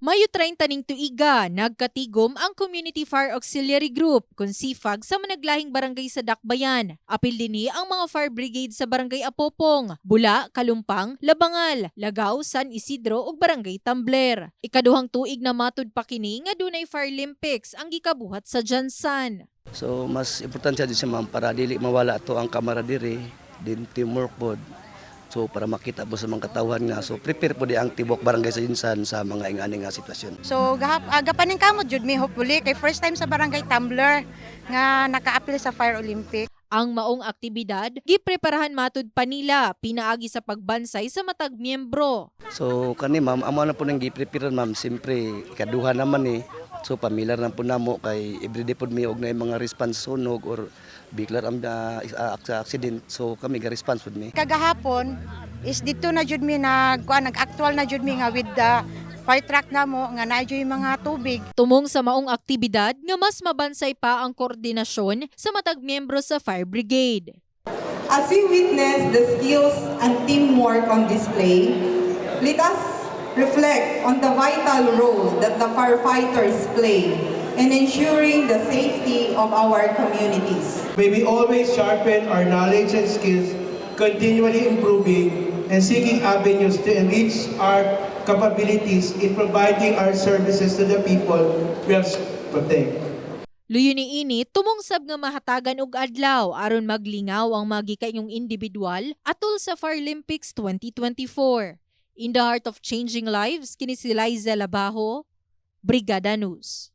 Mayo 30 ning tuiga, nagkatigom ang Community Fire Auxiliary Group, CFAG, sa managlahing barangay sa Dakbayan. Apil dinhi ang mga fire brigade sa barangay Apopong, Bula, Kalumpang, Labangal, Lagaw, San Isidro ug barangay Tambler. Ikaduhang tuig na matud pa kini nga dunay Fire Olympics ang gikabuhat sa Jansan. So mas importante siya ma'am para dili mawala ato ang camaraderie, din teamwork pod. So para makita po sa mga katawhan nga, so prepare po di ang tibok barangay sa Jinsan sa mga ingani nga sitwasyon. So gapaning kamo jud mi hopefully kay first time sa barangay Tumbler nga naka-apil sa Fire Olympic. Ang maong aktibidad gipreparahan matud pa nila pinaagi sa pagbansay sa matag miyembro. So kani ma'am, amo na po nang gi-prepare ma'am, simpre ikaduha naman ni. So pamilar na po namo kay everyday pod mi og na mga response sunog or biglar ang accident. So kami ga-response pod mi. Kagahapon is dito na jud mi nag-actual na jud mi nga with the fire truck namo nga naadyo yung mga tubig. Tumong sa maong aktibidad nga mas mabansay pa ang koordinasyon sa matag miyembro sa Fire Brigade. As we witness the skills and teamwork on display, let us reflect on the vital role that the firefighters play in ensuring the safety of our communities. May we always sharpen our knowledge and skills, continually improving and seeking avenues to enrich our capabilities in providing our services to the people we have to protect. Luyo ni ini tumungsab nga mahatagan og adlaw aron maglingaw ang magikayong individual atol sa Fire Olympics 2024. In the heart of changing lives, kini si Liza Labajo, Brigada News.